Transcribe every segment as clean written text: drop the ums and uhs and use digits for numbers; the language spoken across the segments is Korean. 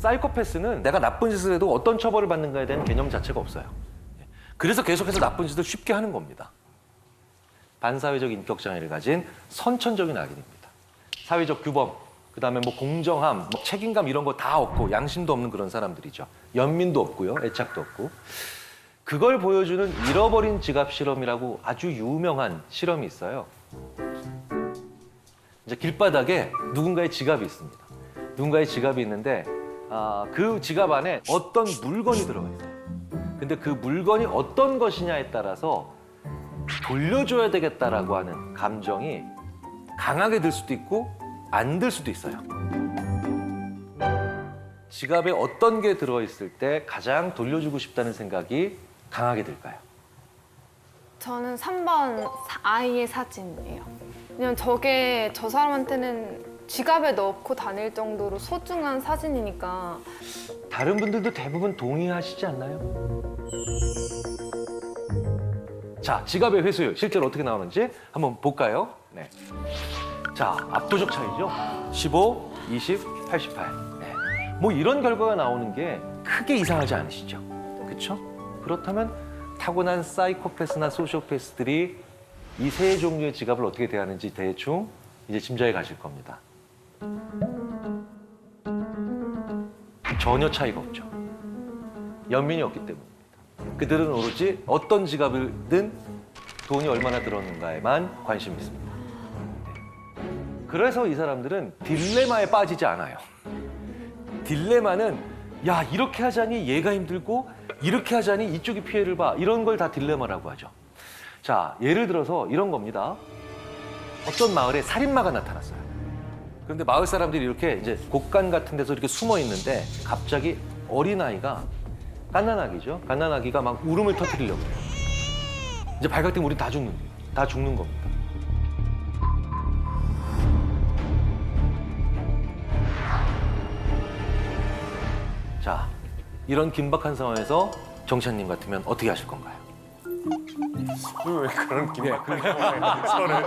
사이코패스는 내가 나쁜 짓을 해도 어떤 처벌을 받는가에 대한 개념 자체가 없어요. 그래서 계속해서 나쁜 짓을 쉽게 하는 겁니다. 반사회적 인격장애를 가진 선천적인 악인입니다. 사회적 규범, 그다음에 뭐 공정함, 뭐 책임감 이런 거 다 없고 양심도 없는 그런 사람들이죠. 연민도 없고요, 애착도 없고. 그걸 보여주는 잃어버린 지갑 실험이라고 아주 유명한 실험이 있어요. 이제 길바닥에 누군가의 지갑이 있습니다. 누군가의 지갑이 있는데 그 지갑 안에 어떤 물건이 들어가 있어요. 근데 그 물건이 어떤 것이냐에 따라서 돌려줘야 되겠다라고 하는 감정이 강하게 들 수도 있고 안 들 수도 있어요. 지갑에 어떤 게 들어있을 때 가장 돌려주고 싶다는 생각이 강하게 들까요? 저는 3번 아이의 사진이에요. 왜냐면 저게 저 사람한테는 지갑에 넣고 다닐 정도로 소중한 사진이니까. 다른 분들도 대부분 동의하시지 않나요? 자, 지갑의 회수율 실제로 어떻게 나오는지 한번 볼까요? 네. 자, 압도적 차이죠? 15, 20, 88. 네. 뭐 이런 결과가 나오는 게 크게 이상하지 않으시죠? 그렇죠? 그렇다면 타고난 사이코패스나 소시오패스들이 이 세 종류의 지갑을 어떻게 대하는지 대충 이제 짐작해 가실 겁니다. 전혀 차이가 없죠. 연민이 없기 때문입니다. 그들은 오로지 어떤 지갑이든 돈이 얼마나 들었는가에만 관심이 있습니다. 그래서 이 사람들은 딜레마에 빠지지 않아요. 딜레마는 야, 이렇게 하자니 얘가 힘들고 이렇게 하자니 이쪽이 피해를 봐. 이런 걸 다 딜레마라고 하죠. 자, 예를 들어서 이런 겁니다. 어떤 마을에 살인마가 나타났어요. 그런데 마을 사람들이 이렇게 이제 곳간 같은 데서 이렇게 숨어 있는데 갑자기 어린아이가 갓난아기죠. 갓난아기가 막 울음을 터뜨리려고 해요. 이제 발각되면 우린 다 죽는 거예요. 다 죽는 겁니다. 자, 이런 긴박한 상황에서 정찬님 같으면 어떻게 하실 건가요? 왜 그런 긴박한 상황에 저를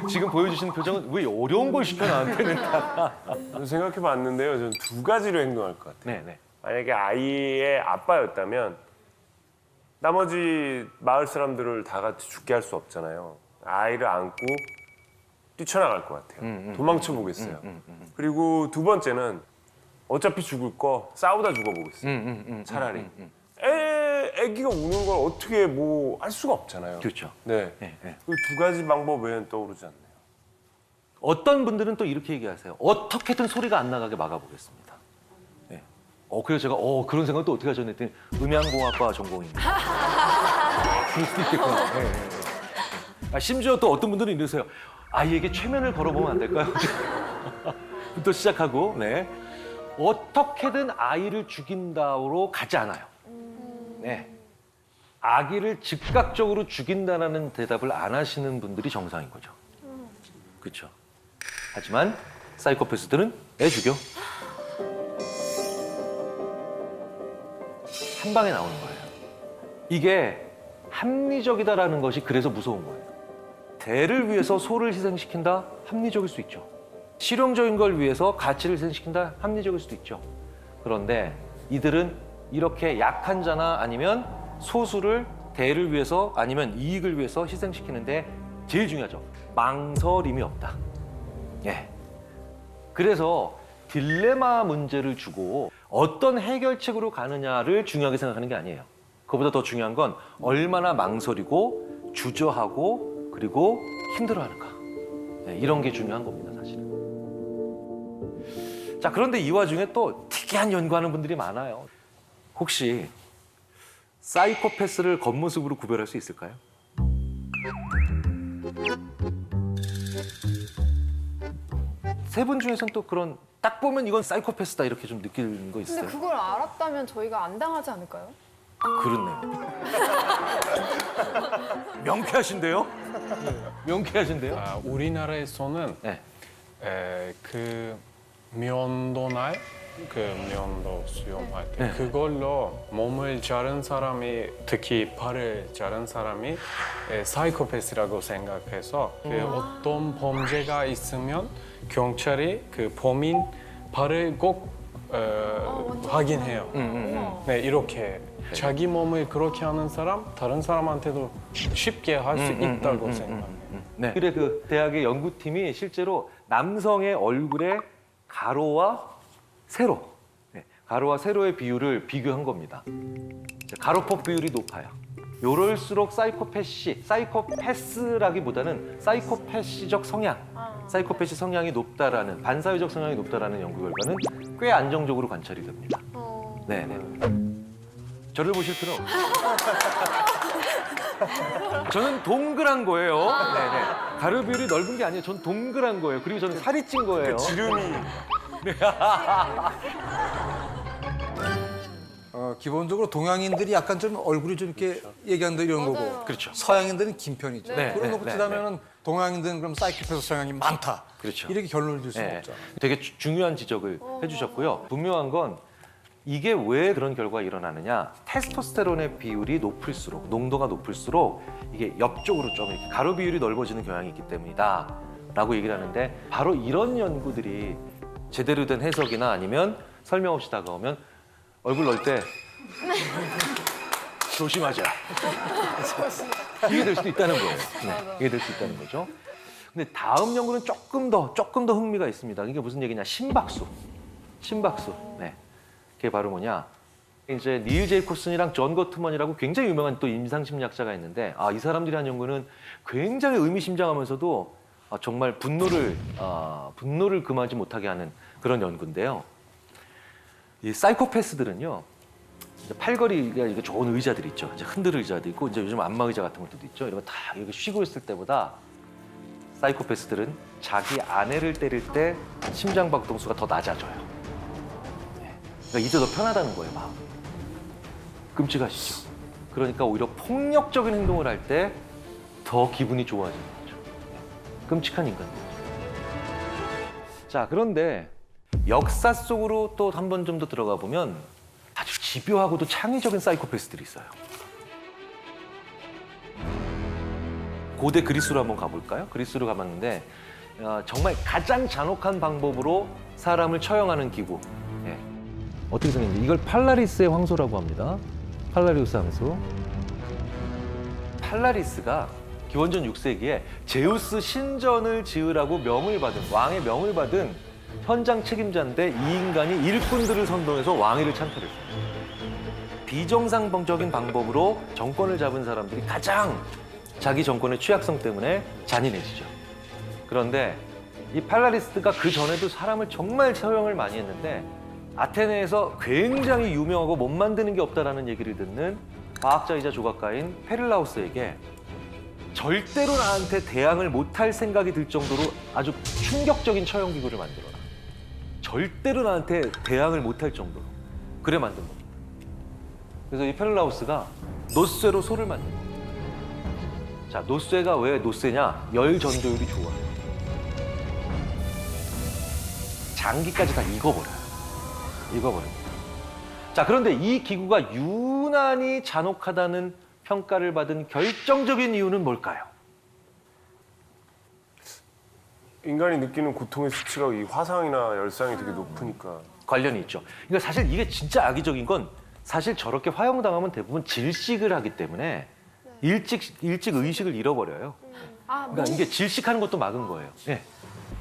지금 보여주시는 표정은 왜 어려운 걸 시켜 나한테는 다. 생각해 봤는데요. 저는 두 가지로 행동할 것 같아요. 네. 만약에 아이의 아빠였다면 나머지 마을 사람들을 다 같이 죽게 할 수 없잖아요. 아이를 안고 뛰쳐나갈 것 같아요. 도망쳐 보겠어요. 그리고 두 번째는 어차피 죽을 거 싸우다 죽어보겠어요. 차라리. 애기가 우는 걸 어떻게 뭐 할 수가 없잖아요. 그렇죠. 네. 네. 그 두 가지 방법 외에는 떠오르지 않네요. 어떤 분들은 또 이렇게 얘기하세요. 어떻게든 소리가 안 나가게 막아보겠습니다. 네. 그래서 제가 그런 생각도 어떻게 하셨냐 했더니 음향공학과 전공입니다. 그럴 수도 있겠구나. 네. 심지어 또 어떤 분들은 이러세요. 아이에게 최면을 걸어보면 안 될까요? 또 시작하고, 네. 어떻게든 아이를 죽인다로 가지 않아요. 네. 아기를 즉각적으로 죽인다는 대답을 안 하시는 분들이 정상인 거죠. 그렇죠. 하지만 사이코패스들은 애 죽여. 한 방에 나오는 거예요. 이게 합리적이다라는 것이 그래서 무서운 거예요. 대를 위해서 소를 희생시킨다? 합리적일 수 있죠. 실용적인 걸 위해서 가치를 희생시킨다? 합리적일 수도 있죠. 그런데 이들은 이렇게 약한 자나 아니면 소수를 대를 위해서 아니면 이익을 위해서 희생시키는데 제일 중요하죠. 망설임이 없다. 예. 그래서 딜레마 문제를 주고 어떤 해결책으로 가느냐를 중요하게 생각하는 게 아니에요. 그보다 더 중요한 건 얼마나 망설이고 주저하고 그리고 힘들어하는가. 예, 이런 게 중요한 겁니다, 사실은. 자, 그런데 이 와중에 또 특이한 연구하는 분들이 많아요. 혹시 사이코패스를 겉모습으로 구별할 수 있을까요? 세 분 중에서는 또 그런 딱 보면 이건 사이코패스다 이렇게 좀 느끼는 거 있어요? 근데 그걸 알았다면 저희가 안 당하지 않을까요? 그렇네요. 명쾌하신데요? 명쾌하신데요? 우리나라에서는 네. 그 면도날 그 면도 수영할 때 네. 그걸로 몸을 자른 사람이 특히 발을 자른 사람이 사이코패스라고 생각해서 그 어떤 범죄가 있으면 경찰이 그 범인 발을 꼭 확인해요. 우와. 네, 이렇게 자기 몸을 그렇게 하는 사람, 다른 사람한테도 쉽게 할 수 있다고 생각해요. 네. 그래 그 대학의 연구팀이 실제로 남성의 얼굴의 가로와 세로, 가로와 세로의 비율을 비교한 겁니다. 가로폭 비율이 높아요. 요럴수록 사이코패스라기보다는 사이코패시적 성향, 사이코패시 성향이 높다라는 반사회적 성향이 높다라는 연구 결과는 꽤 안정적으로 관찰이 됩니다. 네네. 저를 보실 필요 없어요. 저는 동그란 거예요. 네네. 가로 비율이 넓은 게 아니에요. 전 동그란 거예요. 그리고 저는 살이 찐 거예요. 지름이 기본적으로 동양인들이 약간 좀 얼굴이 좀 이렇게 얘기한다 이런 거고 그렇죠. 서양인들은 긴 편이죠. 네, 그런 네, 거 네, 치자면은 동양인들은 그럼 사이코패스 성향이 많다. 그렇죠. 이렇게 결론을 줄 수는 네. 없잖아요. 되게 중요한 지적을 해주셨고요. 분명한 건 이게 왜 그런 결과가 일어나느냐. 테스토스테론의 비율이 높을수록, 농도가 높을수록 이게 옆쪽으로 좀 이렇게 가로 비율이 넓어지는 경향이 있기 때문이다 라고 얘기를 하는데 바로 이런 연구들이 제대로 된 해석이나 아니면 설명 없이 다가오면 얼굴 넣을 때 조심하자. 이게 될 수도 있다는 거예요. 네, 이게 될 수 있다는 거죠. 근데 다음 연구는 조금 더 흥미가 있습니다. 이게 무슨 얘기냐? 심박수. 네. 그게 바로 뭐냐? 이제 닐 제이콥슨이랑 존 거트먼이라고 굉장히 유명한 또 임상심리학자가 있는데 이 사람들이 한 연구는 굉장히 의미심장하면서도 정말 분노를 금하지 못하게 하는 그런 연구인데요. 이 사이코패스들은요. 이제 팔걸이가 이게 좋은 의자들 있죠. 이제 흔들 의자도 있고 이제 요즘 안마 의자 같은 것도 있죠. 이런 거 다 이렇게 쉬고 있을 때보다 사이코패스들은 자기 아내를 때릴 때 심장 박동수가 더 낮아져요. 그러니까 이제 더 편하다는 거예요, 마음. 끔찍하시죠? 그러니까 오히려 폭력적인 행동을 할 때 더 기분이 좋아지는 거죠. 끔찍한 인간들. 자, 그런데 역사 속으로 또 한 번 좀 더 들어가 보면 아주 집요하고도 창의적인 사이코패스들이 있어요. 고대 그리스로 한번 가볼까요? 그리스로 가봤는데 정말 가장 잔혹한 방법으로 사람을 처형하는 기구. 예. 어떻게 생겼는지 이걸 팔라리스의 황소라고 합니다. 팔라리우스 황소. 팔라리스가 기원전 6세기에 제우스 신전을 지으라고 왕의 명을 받은 현장 책임자인데 이 인간이 일꾼들을 선동해서 왕위를 찬탈했어요. 비정상적인 방법으로 정권을 잡은 사람들이 가장 자기 정권의 취약성 때문에 잔인해지죠. 그런데 이 팔라리스가 그 전에도 사람을 정말 처형을 많이 했는데 아테네에서 굉장히 유명하고 못 만드는 게 없다라는 얘기를 듣는 과학자이자 조각가인 페를라우스에게 절대로 나한테 대항을 못할 생각이 들 정도로 아주 충격적인 처형 기구를 만들어라. 절대로 나한테 대항을 못할 정도로. 그래 만든 겁니다. 그래서 이 페를라우스가 노쇠로 소를 만든 겁니다. 자, 노쇠가 왜 노쇠냐? 열 전도율이 좋아. 장기까지 다 익어버립니다. 자, 그런데 이 기구가 유난히 잔혹하다는 평가를 받은 결정적인 이유는 뭘까요? 인간이 느끼는 고통의 수치가 이 화상이나 열상이 되게 높으니까. 관련이 있죠. 그러니까 사실 이게 진짜 악의적인 건 사실 저렇게 화형당하면 대부분 질식을 하기 때문에 일찍 의식을 잃어버려요. 그러니까 이게 질식하는 것도 막은 거예요. 예.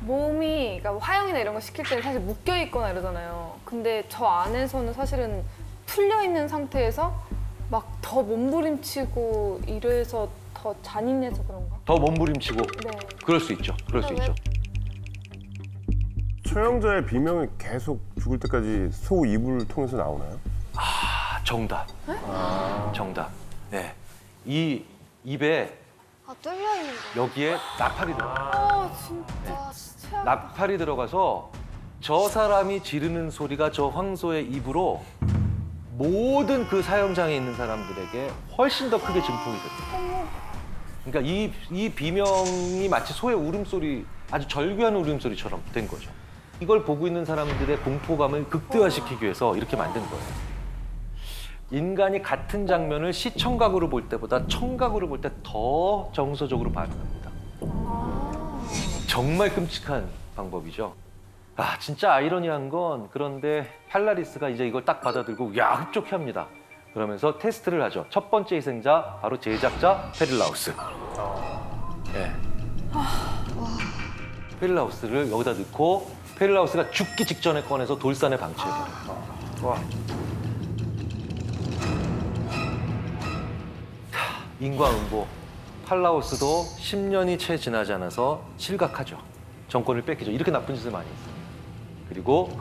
몸이 그러니까 화형이나 이런 거 시킬 때는 사실 묶여 있거나 이러잖아요. 근데 저 안에서는 사실은 풀려 있는 상태에서 막 더 몸부림치고 이래서 더 잔인해서 그런가? 더 몸부림치고 네. 그럴 수 있죠. 처형자의 비명이 계속 죽을 때까지 소 입을 통해서 나오나요? 정답. 정답. 네. 이 입에 뚫려 있는 거. 여기에 나팔이 들어가요. 진짜 최악. 나팔이 들어가서 저 사람이 지르는 소리가 저 황소의 입으로 모든 그 사형장에 있는 사람들에게 훨씬 더 크게 증폭이 됩니다. 그러니까 이 비명이 마치 소의 울음소리, 아주 절규하는 울음소리처럼 된 거죠. 이걸 보고 있는 사람들의 공포감을 극대화시키기 위해서 이렇게 만든 거예요. 인간이 같은 장면을 시청각으로 볼 때보다 청각으로 볼 때 더 정서적으로 반응합니다. 정말 끔찍한 방법이죠. 진짜 아이러니한 건 그런데 팔라리스가 이제 이걸 딱 받아들고 야 흡족해 합니다. 그러면서 테스트를 하죠. 첫 번째 희생자 바로 제작자 페릴라우스. 예. 페릴라우스를 여기다 넣고 페릴라우스가 죽기 직전에 꺼내서 돌산에 방치해버려요. 와. 인과응보. 팔라우스도 10년이 채 지나지 않아서 실각하죠. 정권을 뺏기죠. 이렇게 나쁜 짓을 많이 했어요. 그리고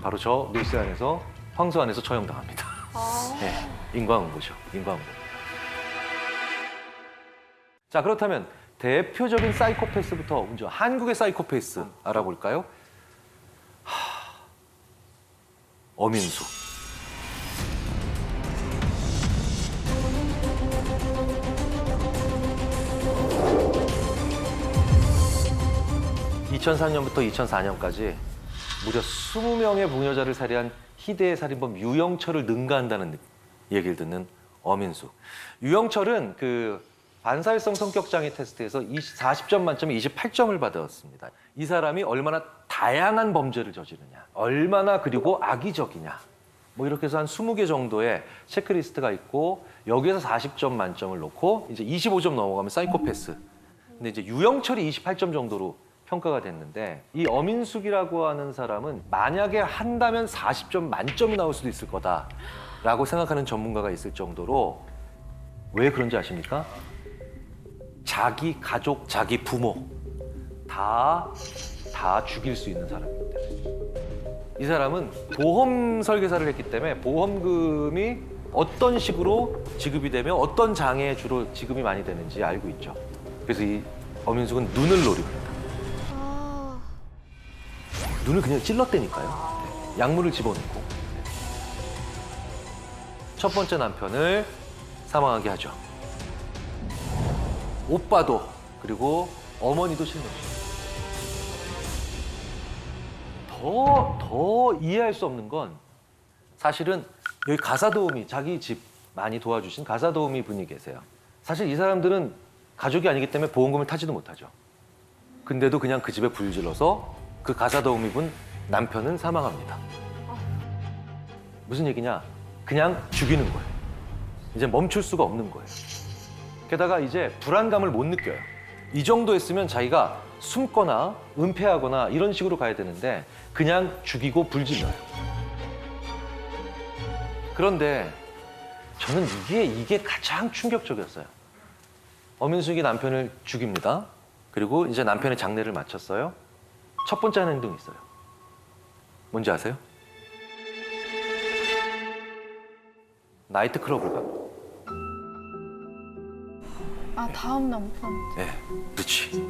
바로 저 노스 안에서 황소 안에서 처형당합니다. 네, 인과응보죠. 인과응보. 자, 그렇다면 대표적인 사이코패스부터 먼저 한국의 사이코패스 알아볼까요? 어민수. (2003년부터) (2004년까지) 무려 20명의 부녀자를 살해한 희대의 살인범 유영철을 능가한다는 얘기를 듣는 어민수. 유영철은 그 반사회성 성격장애 테스트에서 40점 만점에 28점을 받았습니다. 이 사람이 얼마나 다양한 범죄를 저지르냐, 얼마나 그리고 악의적이냐, 뭐 이렇게 해서 한 20개 정도의 체크리스트가 있고 여기에서 40점 만점을 놓고 이제 25점 넘어가면 사이코패스. 근데 이제 유영철이 28점 정도로 평가가 됐는데 이 어민숙이라고 하는 사람은 만약에 한다면 40점 만점이 나올 수도 있을 거다라고 생각하는 전문가가 있을 정도로 왜 그런지 아십니까? 자기 가족, 자기 부모 다 죽일 수 있는 사람이기 때문에. 이 사람은 보험 설계사를 했기 때문에 보험금이 어떤 식으로 지급이 되면 어떤 장애에 주로 지급이 많이 되는지 알고 있죠. 그래서 이 어민숙은 눈을 노립니다. 눈을 그냥 찔렀다니까요. 네. 약물을 집어넣고. 첫 번째 남편을 사망하게 하죠. 오빠도 그리고 어머니도 실명시켜요. 더 이해할 수 없는 건 사실은 여기 가사도우미, 자기 집 많이 도와주신 가사도우미 분이 계세요. 사실 이 사람들은 가족이 아니기 때문에 보험금을 타지도 못하죠. 근데도 그냥 그 집에 불 질러서 그 가사도우미 분 남편은 사망합니다. 무슨 얘기냐? 그냥 죽이는 거예요. 이제 멈출 수가 없는 거예요. 게다가 이제 불안감을 못 느껴요. 이 정도 했으면 자기가 숨거나 은폐하거나 이런 식으로 가야 되는데 그냥 죽이고 불질러요. 그런데 저는 이게 가장 충격적이었어요. 어민숙이 남편을 죽입니다. 그리고 이제 남편의 장례를 마쳤어요. 첫 번째 하는 행동이 있어요. 뭔지 아세요? 나이트클럽을 가고. 다음 남편. 네, 그렇지.